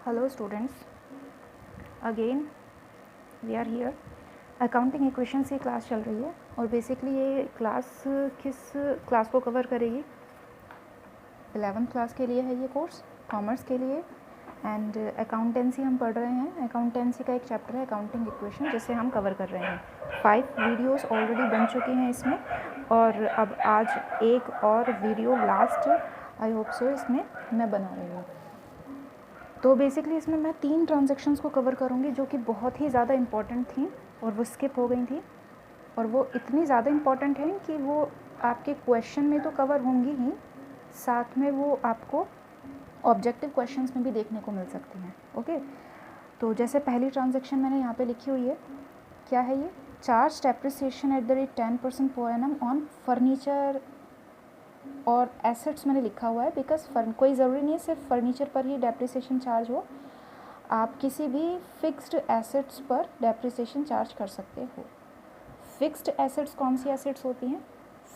Hello students, again we are here. Accounting equations की class चल रही है और बेसिकली ये क्लास किस क्लास को कवर करेगी? 11th क्लास के लिए है ये कोर्स, कॉमर्स के लिए। एंड अकाउंटेंसी हम पढ़ रहे हैं। अकाउंटेंसी का एक चैप्टर है अकाउंटिंग इक्वेशन, जिसे हम कवर कर रहे हैं। 5 वीडियोस ऑलरेडी बन चुकी हैं इसमें, और अब आज एक और video last I hope so इसमें मैं बना रही हूँ। तो बेसिकली इसमें मैं 3 ट्रांजैक्शंस को कवर करूँगी जो कि बहुत ही ज़्यादा इम्पॉर्टेंट थी और वो स्किप हो गई थी, और वो इतनी ज़्यादा इम्पॉर्टेंट हैं कि वो आपके क्वेश्चन में तो कवर होंगी ही, साथ में वो आपको ऑब्जेक्टिव क्वेश्चंस में भी देखने को मिल सकती हैं। ओके, तो जैसे पहली ट्रांजैक्शन मैंने यहाँ पे लिखी हुई है, क्या है ये? Charge depreciation at the rate 10% per annum on furniture और एसेट्स मैंने लिखा हुआ है बिकॉज कोई ज़रूरी नहीं है सिर्फ फर्नीचर पर ही डेप्रिसिएशन चार्ज हो, आप किसी भी फिक्स्ड एसेट्स पर डेप्रिसिएशन चार्ज कर सकते हो। फिक्स्ड एसेट्स कौन सी एसेट्स होती हैं?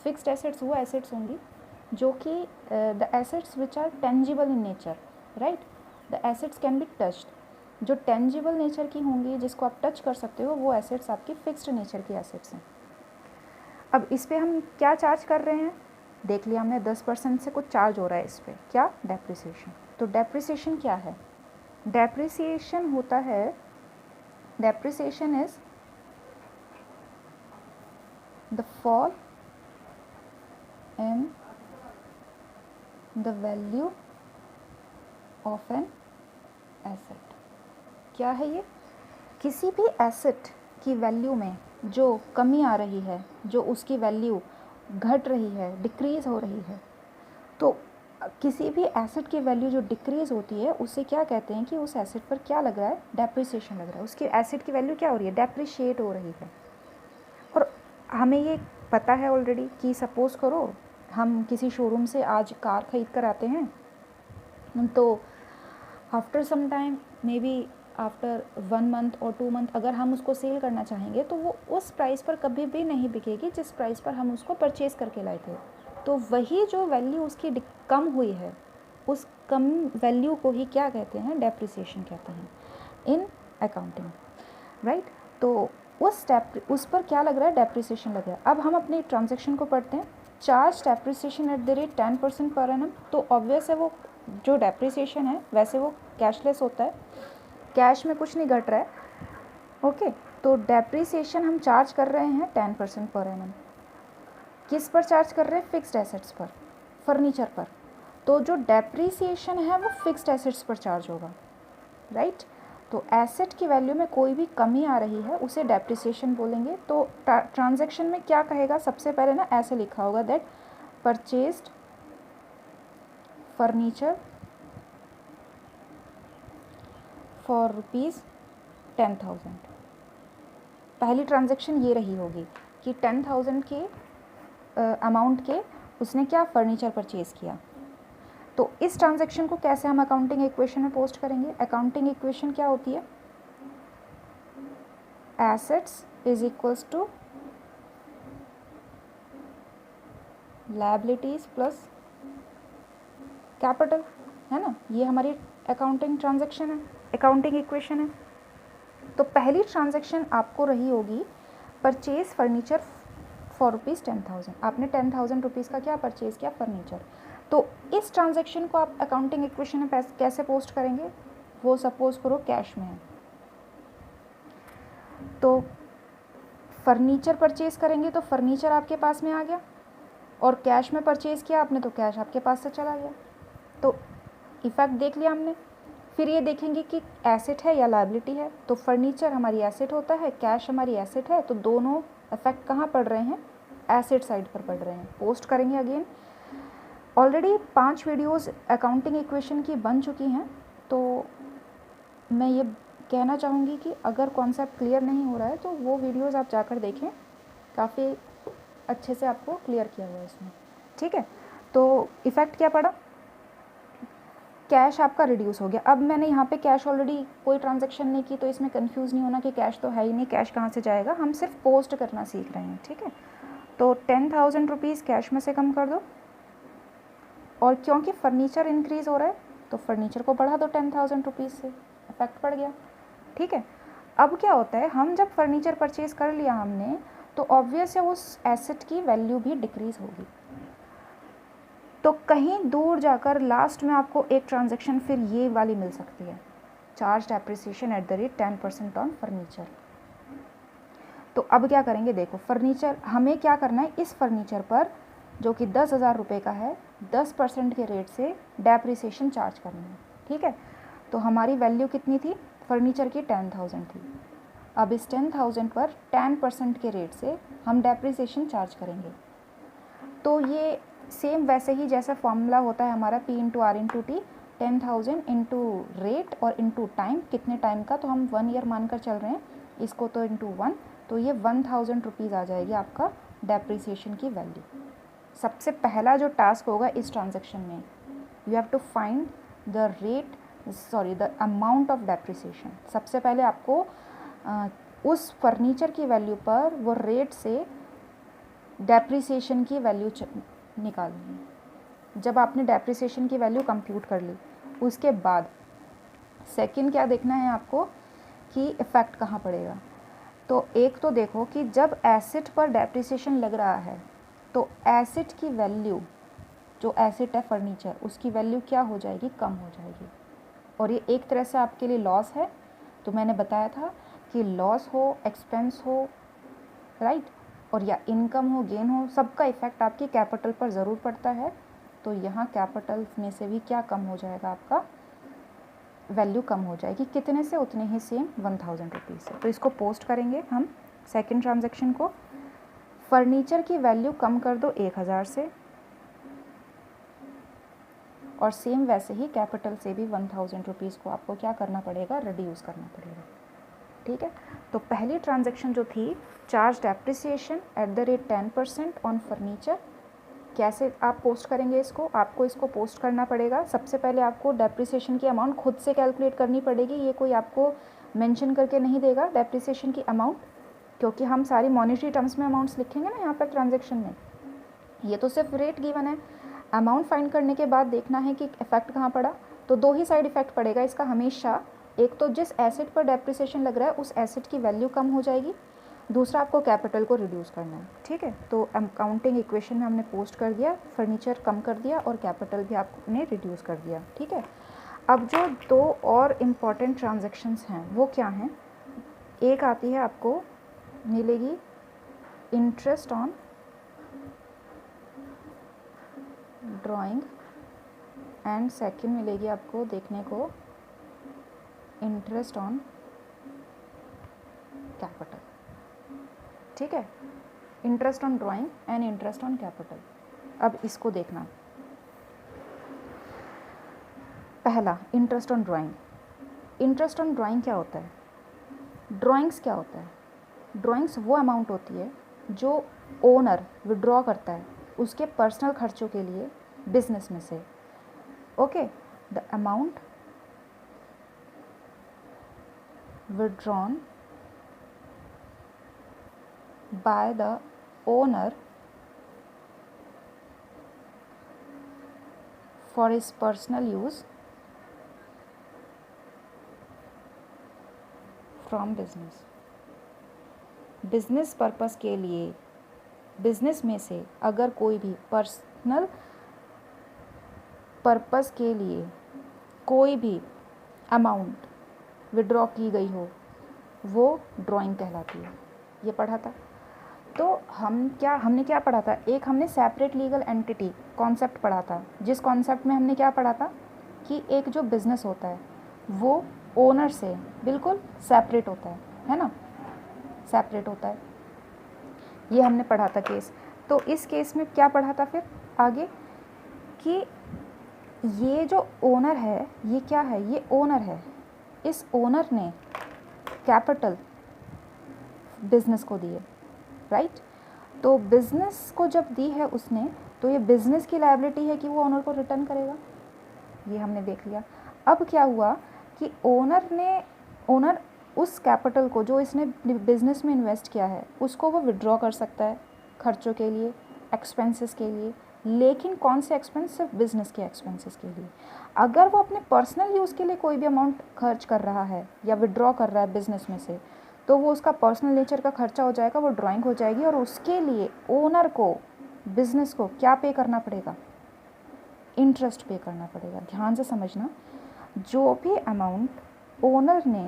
फिक्स्ड एसेट्स वो एसेट्स होंगी जो कि the assets which are tangible in nature, right. The assets can be touched. जो टेंजिबल नेचर की होंगी, जिसको आप टच कर सकते हो, वो एसेट्स आपकी फिक्स्ड नेचर की एसेट्स हैं। अब इस पर हम क्या चार्ज कर रहे हैं? देख लिया हमने, 10% से कुछ चार्ज हो रहा है इस पर, क्या? डेप्रिसिएशन। तो डेप्रिसिएशन क्या है? डेप्रिसिएशन होता है, depreciation is the fall in the value of an asset. क्या है ये? किसी भी एसेट की वैल्यू में जो कमी आ रही है, जो उसकी वैल्यू घट रही है, डिक्रीज़ हो रही है, तो किसी भी एसेट की वैल्यू जो डिक्रीज़ होती है उसे क्या कहते हैं कि उस एसेट पर क्या लग रहा है? डेप्रिसिएशन लग रहा है। उसकी एसेट की वैल्यू क्या हो रही है? डेप्रिशिएट हो रही है। और हमें ये पता है ऑलरेडी कि सपोज़ करो हम किसी शोरूम से आज कार ख़रीद कर आते हैं, तो after some time, may be after 1 month और 2 मंथ, अगर हम उसको सेल करना चाहेंगे तो वो उस प्राइस पर कभी भी नहीं बिकेगी जिस प्राइस पर हम उसको परचेज़ करके लाए थे। तो वही जो वैल्यू उसकी कम हुई है, उस कम वैल्यू को ही क्या कहते हैं? डेप्रिसिएशन कहते हैं इन अकाउंटिंग, राइट। तो उस पर क्या लग रहा है? डेप्रिसिएशन लग रहा है। अब हम अपनी ट्रांजैक्शन को पढ़ते हैं। Charge depreciation at the rate 10% per annum. तो ऑब्वियस है वो जो डेप्रिसिएशन है वैसे वो कैशलेस होता है, कैश में कुछ नहीं घट रहा है। ओके, तो डेप्रिसिएशन हम चार्ज कर रहे हैं 10% पर एनम। किस पर चार्ज कर रहे हैं? फिक्स्ड एसेट्स पर, फर्नीचर पर। तो जो डेप्रिसिएशन है वो फिक्स्ड एसेट्स पर चार्ज होगा, राइट। तो एसेट की वैल्यू में कोई भी कमी आ रही है उसे डेप्रिसिएशन बोलेंगे। तो ट्रांजैक्शन में क्या कहेगा? सबसे पहले ना ऐसे लिखा होगा दैट परचेज्ड फर्नीचर फॉर ₹10,000। पहली ट्रांजैक्शन ये रही होगी कि 10,000 के अमाउंट के उसने क्या? फर्नीचर परचेज़ किया। तो इस ट्रांजैक्शन को कैसे हम अकाउंटिंग इक्वेशन में पोस्ट करेंगे? अकाउंटिंग इक्वेशन क्या होती है? Assets is equals to liabilities plus capital, है ना। ये हमारी अकाउंटिंग ट्रांजैक्शन है, अकाउंटिंग इक्वेशन है। तो पहली ट्रांजैक्शन आपको रही होगी परचेज फर्नीचर फॉर ₹10,000। आपने 10,000 रुपीज़ का क्या परचेज़ किया? फर्नीचर। तो इस ट्रांजैक्शन को आप अकाउंटिंग इक्वेशन में कैसे पोस्ट करेंगे? वो सपोज करो कैश में है, तो फर्नीचर परचेज़ करेंगे तो फर्नीचर आपके पास में आ गया, और कैश में परचेज़ किया आपने तो कैश आपके पास से चला गया। तो इफेक्ट देख लिया हमने। फिर ये देखेंगे कि एसेट है या लायबिलिटी है। तो फर्नीचर हमारी एसेट होता है, कैश हमारी एसेट है, तो दोनों इफेक्ट कहाँ पड़ रहे हैं? एसेट साइड पर पड़ रहे हैं। पोस्ट करेंगे again. Already 5 videos accounting equation की बन चुकी हैं, तो मैं ये कहना चाहूँगी कि अगर कॉन्सेप्ट क्लियर नहीं हो रहा है तो वो वीडियोस आप जाकर देखें, काफ़ी अच्छे से आपको क्लियर किया हुआ है इसमें, ठीक है। तो इफ़ेक्ट क्या पड़ा? कैश आपका रिड्यूस हो गया। अब मैंने यहाँ पे कैश ऑलरेडी कोई ट्रांजैक्शन नहीं की, तो इसमें कंफ्यूज नहीं होना कि कैश तो है ही नहीं, कैश कहाँ से जाएगा। हम सिर्फ पोस्ट करना सीख रहे हैं, ठीक है। तो 10,000 रुपीज़ कैश में से कम कर दो, और क्योंकि फर्नीचर इंक्रीज़ हो रहा है तो फर्नीचर को बढ़ा दो 10,000 रुपीज़ से, इफेक्ट पड़ गया। ठीक है, अब क्या होता है, हम जब फर्नीचर परचेज़ कर लिया हमने, तो ऑब्वियस है उस एसेट की वैल्यू भी डिक्रीज़ होगी। तो कहीं दूर जाकर लास्ट में आपको एक ट्रांजैक्शन फिर ये वाली मिल सकती है, charge depreciation at the rate 10% on furniture. तो अब क्या करेंगे, देखो फर्नीचर हमें क्या करना है, इस फर्नीचर पर जो कि 10,000 रुपये का है 10% के रेट से डेप्रिसिएशन चार्ज करनी है। ठीक है, तो हमारी वैल्यू कितनी थी फर्नीचर की, 10,000 थी। अब इस 10,000 पर 10% के रेट से हम डेप्रिसिएशन चार्ज करेंगे। तो ये सेम वैसे ही जैसा फॉर्मूला होता है हमारा P into R into T, 10,000 into rate और इंटू टाइम, कितने टाइम का, तो हम 1 ईयर मानकर चल रहे हैं इसको, तो इंटू 1, तो ये 1,000 रुपीज़ आ जाएगी आपका डेप्रिसिएशन की वैल्यू। सबसे पहला जो टास्क होगा इस ट्रांजैक्शन में, you have to find the rate, sorry the amount of depreciation. सबसे पहले आपको उस फर्नीचर की वैल्यू पर वो रेट से डेप्रिसिएशन की वैल्यू निकालनी है। जब आपने डेप्रिसिएशन की वैल्यू कंप्यूट कर ली, उसके बाद सेकंड क्या देखना है आपको कि इफ़ेक्ट कहाँ पड़ेगा। तो एक तो देखो कि जब एसेट पर डेप्रिसिएशन लग रहा है तो एसेट की वैल्यू, जो एसेट है फर्नीचर, उसकी वैल्यू क्या हो जाएगी, कम हो जाएगी। और ये एक तरह से आपके लिए लॉस है। तो मैंने बताया था कि लॉस हो, एक्सपेंस हो, राइट, और या इनकम हो, गेन हो, सबका इफ़ेक्ट आपकी कैपिटल पर ज़रूर पड़ता है। तो यहाँ कैपिटल में से भी क्या कम हो जाएगा, आपका वैल्यू कम हो जाएगी, कितने से, उतने ही सेम 1,000 रुपीज़ से। तो इसको पोस्ट करेंगे हम सेकंड ट्रांजैक्शन को। फर्नीचर की वैल्यू कम कर दो 1,000 से, और सेम वैसे ही कैपिटल से भी 1,000 रुपीज़ को आपको क्या करना पड़ेगा, रिड्यूस करना पड़ेगा। ठीक है, तो पहली ट्रांजैक्शन जो थी, charge depreciation at the rate 10% on furniture. कैसे आप पोस्ट करेंगे इसको, आपको इसको पोस्ट करना पड़ेगा। सबसे पहले आपको डेप्रिसिएशन की अमाउंट खुद से कैलकुलेट करनी पड़ेगी। ये कोई आपको मेंशन करके नहीं देगा डेप्रिसिएशन की अमाउंट, क्योंकि हम सारी मॉनेटरी टर्म्स में अमाउंट्स लिखेंगे ना यहाँ पर ट्रांजैक्शन में। ये तो सिर्फ रेट गिवन है। अमाउंट फाइंड करने के बाद देखना है कि इफेक्ट कहाँ पड़ा। तो दो ही साइड इफेक्ट पड़ेगा इसका हमेशा। एक तो जिस एसेट पर डेप्रिसिएशन लग रहा है उस एसेट की वैल्यू कम हो जाएगी, दूसरा आपको कैपिटल को रिड्यूस करना है। ठीक है, तो अकाउंटिंग इक्वेशन में हमने पोस्ट कर दिया, फर्नीचर कम कर दिया और कैपिटल भी आपने रिड्यूस कर दिया। ठीक है, अब जो दो और इम्पॉर्टेंट ट्रांजैक्शंस हैं वो क्या हैं, एक आती है आपको मिलेगी interest on drawing, and second मिलेगी आपको देखने को इंटरेस्ट ऑन कैपिटल। ठीक है, interest on drawing and interest on capital. अब इसको देखना, पहला interest on drawing. Interest on drawing क्या होता है, ड्राइंग्स क्या होता है, ड्राइंग्स वो अमाउंट होती है जो ओनर विड्रॉ करता है उसके पर्सनल खर्चों के लिए बिजनेस में से। Okay, the amount withdrawn by the owner for his personal use from business। Business purpose के लिए बिजनेस में से अगर कोई भी पर्सनल पर्पस के लिए कोई भी अमाउंट विड्रॉ की गई हो वो ड्राइंग कहलाती है। ये पढ़ा था। तो हमने क्या पढ़ा था, एक हमने सेपरेट लीगल एंटिटी कॉन्सेप्ट पढ़ा था, जिस कॉन्सेप्ट में हमने क्या पढ़ा था कि एक जो बिज़नेस होता है वो ओनर से बिल्कुल सेपरेट होता है ना, सेपरेट होता है। ये हमने पढ़ा था केस। तो इस केस में क्या पढ़ा था फिर आगे कि ये जो ओनर है ये क्या है, ये ओनर है। इस ओनर ने कैपिटल बिज़नेस को दी है, राइट। तो बिज़नेस को जब दी है उसने, तो ये बिज़नेस की लायबिलिटी है कि वो ओनर को रिटर्न करेगा। ये हमने देख लिया। अब क्या हुआ कि ओनर उस कैपिटल को जो इसने बिज़नेस में इन्वेस्ट किया है उसको वो विड्रॉ कर सकता है खर्चों के लिए, एक्सपेंसेस के लिए, लेकिन कौन से एक्सपेंस? सिर्फ बिजनेस के एक्सपेंसेस के लिए। अगर वो अपने पर्सनल यूज़ के लिए कोई भी अमाउंट खर्च कर रहा है या विड्रॉ कर रहा है बिजनेस में से, तो वो उसका पर्सनल नेचर का खर्चा हो जाएगा, वो ड्राइंग हो जाएगी, और उसके लिए ओनर को, बिजनेस को क्या पे करना पड़ेगा? इंटरेस्ट पे करना पड़ेगा। ध्यान से समझना, जो भी अमाउंट ओनर ने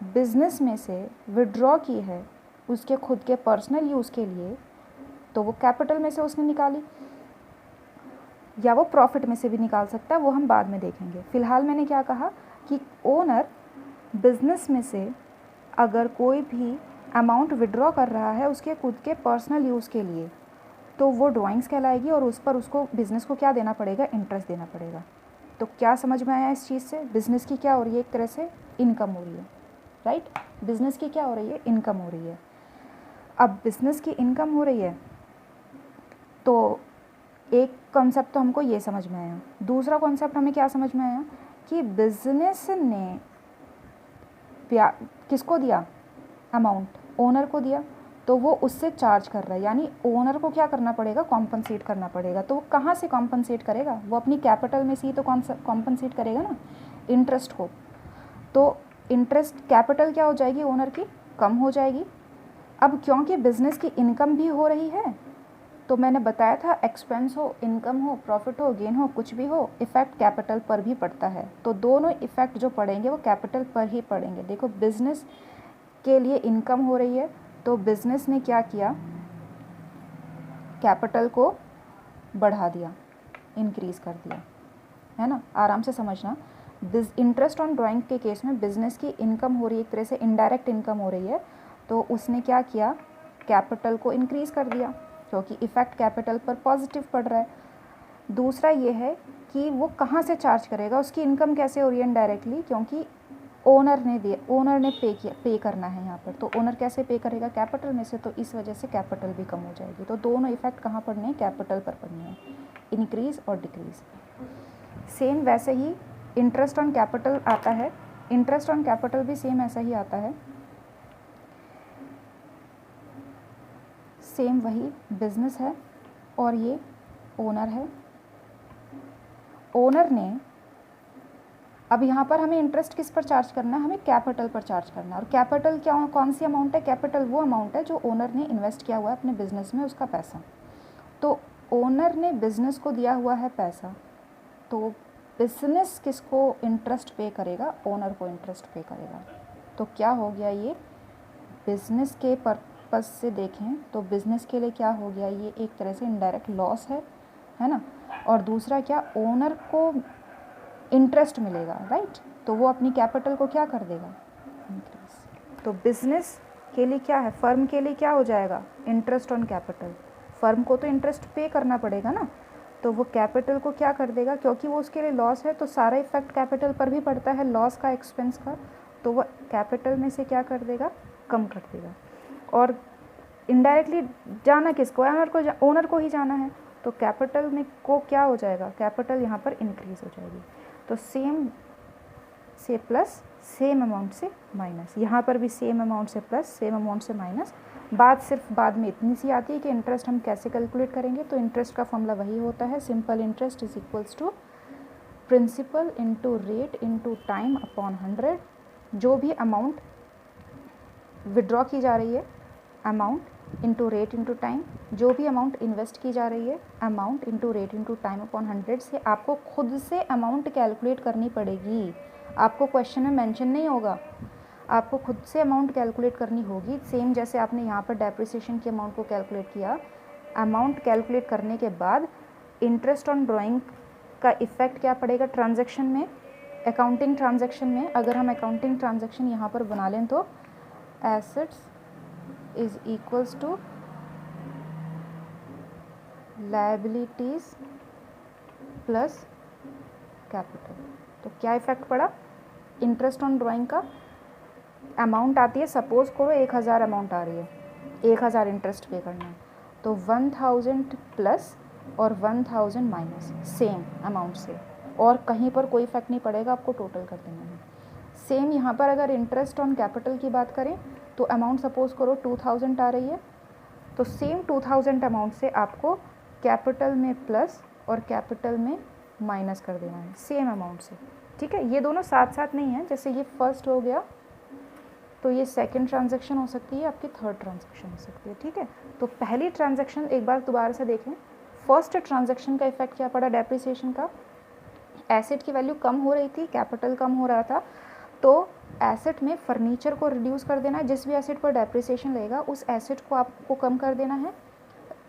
बिजनेस में से विड्रॉ की है उसके खुद के पर्सनल यूज़ के लिए, तो वो कैपिटल में से उसने निकाली, या वो प्रॉफिट में से भी निकाल सकता है, वो हम बाद में देखेंगे। फ़िलहाल मैंने क्या कहा कि ओनर बिजनेस में से अगर कोई भी अमाउंट विड्रॉ कर रहा है उसके खुद के पर्सनल यूज़ के लिए, तो वो ड्राइंग्स कहलाएगी, और उस पर उसको बिज़नेस को क्या देना पड़ेगा? इंटरेस्ट देना पड़ेगा। तो क्या समझ में आया इस चीज़ से? बिज़नेस की क्या हो रही है? एक तरह से इनकम हो रही है, राइट? बिज़नेस की क्या हो रही है? इनकम हो रही है। अब बिज़नेस की इनकम हो रही है, तो एक कॉन्सेप्ट तो हमको ये समझ में आया। दूसरा कॉन्सेप्ट हमें क्या समझ में आया कि बिज़नेस ने किसको दिया? अमाउंट ओनर को दिया, तो वो उससे चार्ज कर रहा है, यानी ओनर को क्या करना पड़ेगा? कॉम्पनसेट करना पड़ेगा। तो वो कहाँ से कॉम्पनसेट करेगा? वो अपनी कैपिटल में से ही तो कॉम्पनसेट करेगा ना, इंटरेस्ट को। तो इंटरेस्ट कैपिटल क्या हो जाएगी ओनर की? कम हो जाएगी। अब क्योंकि बिज़नेस की इनकम भी हो रही है, तो मैंने बताया था एक्सपेंस हो, इनकम हो, प्रॉफिट हो, गेन हो, कुछ भी हो, इफ़ेक्ट कैपिटल पर भी पड़ता है। तो दोनों इफ़ेक्ट जो पड़ेंगे वो कैपिटल पर ही पड़ेंगे। देखो, बिज़नेस के लिए इनकम हो रही है, तो बिज़नेस ने क्या किया? कैपिटल को बढ़ा दिया, इंक्रीज़ कर दिया, है ना? आराम से समझना। इंटरेस्ट ऑन ड्राइंग के केस में बिज़नेस की इनकम हो रही है, एक तरह से इनडायरेक्ट इनकम हो रही है, तो उसने क्या किया? कैपिटल को इंक्रीज़ कर दिया, क्योंकि इफ़ेक्ट कैपिटल पर पॉजिटिव पड़ रहा है। दूसरा ये है कि वो कहाँ से चार्ज करेगा? उसकी इनकम कैसे हो रही है? इनडायरेक्टली, क्योंकि ओनर ने दिया, ओनर ने पे करना है यहाँ पर। तो ओनर कैसे पे करेगा? कैपिटल में से, तो इस वजह से कैपिटल भी कम हो जाएगी। तो दोनों इफ़ेक्ट कहाँ पड़ने हैं? कैपिटल पर पड़ने हैं, इंक्रीज़ और डिक्रीज़। सेम वैसे ही इंटरेस्ट ऑन कैपिटल आता है, इंटरेस्ट ऑन कैपिटल भी सेम ऐसा ही आता है। सेम वही बिजनेस है और ये ओनर है। ओनर ने, अब यहाँ पर हमें इंटरेस्ट किस पर चार्ज करना है? हमें कैपिटल पर चार्ज करना है। और कैपिटल क्या, कौन सी अमाउंट है? कैपिटल वो अमाउंट है जो ओनर ने इन्वेस्ट किया हुआ है अपने बिजनेस में, उसका पैसा। तो ओनर ने बिजनेस को दिया हुआ है पैसा, तो बिजनेस किसको इंटरेस्ट पे करेगा? ओनर को इंटरेस्ट पे करेगा। तो क्या हो गया? ये बिजनेस के पर्पस से देखें तो बिजनेस के लिए क्या हो गया? ये एक तरह से इनडायरेक्ट लॉस है ना? और दूसरा क्या? ओनर को इंटरेस्ट मिलेगा, राइट? तो वो अपनी कैपिटल को क्या कर देगा? इंक्रीज। तो बिजनेस के लिए क्या है? फर्म के लिए क्या हो जाएगा? Interest on capital. फर्म को तो इंटरेस्ट पे करना पड़ेगा ना, तो वो कैपिटल को क्या कर देगा? क्योंकि वो उसके लिए लॉस है, तो सारा इफेक्ट कैपिटल पर भी पड़ता है, लॉस का, एक्सपेंस का, तो वो कैपिटल में से क्या कर देगा? कम कर देगा। और इनडायरेक्टली जाना किसको है? ओनर को ही जाना है, तो कैपिटल में को क्या हो जाएगा? कैपिटल यहाँ पर इंक्रीज हो जाएगी। तो सेम से प्लस, सेम अमाउंट से माइनस, यहाँ पर भी सेम अमाउंट से प्लस, सेम अमाउंट से माइनस। बात सिर्फ बाद में इतनी सी आती है कि इंटरेस्ट हम कैसे कैलकुलेट करेंगे। तो इंटरेस्ट का फॉर्मूला वही होता है, simple interest is equals to principal into rate into time upon 100। जो भी अमाउंट विड्रॉ की जा रही है, amount into rate into time, जो भी अमाउंट इन्वेस्ट की जा रही है, amount into rate into time upon 100 से आपको खुद से अमाउंट कैलकुलेट करनी पड़ेगी। आपको क्वेश्चन में मेंशन नहीं होगा, आपको खुद से अमाउंट कैलकुलेट करनी होगी। सेम जैसे आपने यहाँ पर डेप्रिसिएशन की अमाउंट को कैलकुलेट किया, अमाउंट कैलकुलेट करने के बाद इंटरेस्ट ऑन ड्राइंग का इफ़ेक्ट क्या पड़ेगा ट्रांजैक्शन में, अकाउंटिंग ट्रांजैक्शन में। अगर हम अकाउंटिंग ट्रांजैक्शन यहाँ पर बना लें तो assets is equals to liabilities plus capital. तो क्या इफ़ेक्ट पड़ा? इंटरेस्ट ऑन ड्राइंग का अमाउंट आती है, सपोज करो 1000 अमाउंट आ रही है, 1000 इंटरेस्ट पे करना है, तो 1000 प्लस और 1000 माइनस सेम अमाउंट से, और कहीं पर कोई इफेक्ट नहीं पड़ेगा, आपको टोटल कर देना है। सेम यहाँ पर अगर इंटरेस्ट ऑन कैपिटल की बात करें तो अमाउंट सपोज करो 2000 आ रही है, तो सेम 2000 अमाउंट से आपको कैपिटल में प्लस और कैपिटल में माइनस कर देना है सेम अमाउंट से, ठीक है। ये दोनों साथ साथ नहीं है, जैसे ये फर्स्ट हो गया तो ये सेकंड ट्रांजैक्शन हो सकती है, आपकी थर्ड ट्रांजैक्शन हो सकती है, ठीक है। तो पहली ट्रांजैक्शन एक बार दोबारा से देखें, फर्स्ट ट्रांजैक्शन का इफेक्ट क्या पड़ा डेप्रिसिएशन का, एसेट की वैल्यू कम हो रही थी, कैपिटल कम हो रहा था, तो एसेट में फर्नीचर को रिड्यूस कर देना है, जिस भी एसेट पर डेप्रिसिएशन लगेगा उस एसेट को आपको कम कर देना है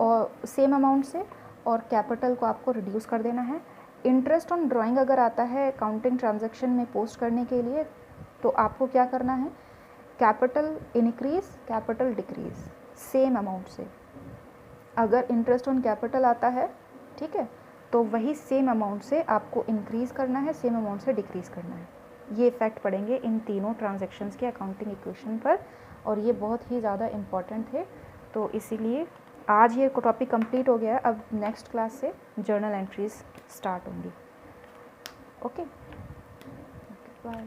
और सेम अमाउंट से, और कैपिटल को आपको रिड्यूस कर देना है। इंटरेस्ट ऑन ड्राइंग अगर आता है अकाउंटिंग ट्रांजैक्शन में पोस्ट करने के लिए, तो आपको क्या करना है, capital increase capital decrease same amount से। अगर इंटरेस्ट ऑन कैपिटल आता है, ठीक है, तो वही सेम अमाउंट से आपको इंक्रीज़ करना है, सेम अमाउंट से डिक्रीज़ करना है। ये इफ़ेक्ट पड़ेंगे इन तीनों ट्रांजैक्शंस के अकाउंटिंग इक्वेशन पर, और ये बहुत ही ज़्यादा इम्पॉर्टेंट है। तो इसीलिए आज ये टॉपिक कंप्लीट हो गया है। अब नेक्स्ट क्लास से जर्नल एंट्रीज स्टार्ट होंगी। Okay, bye.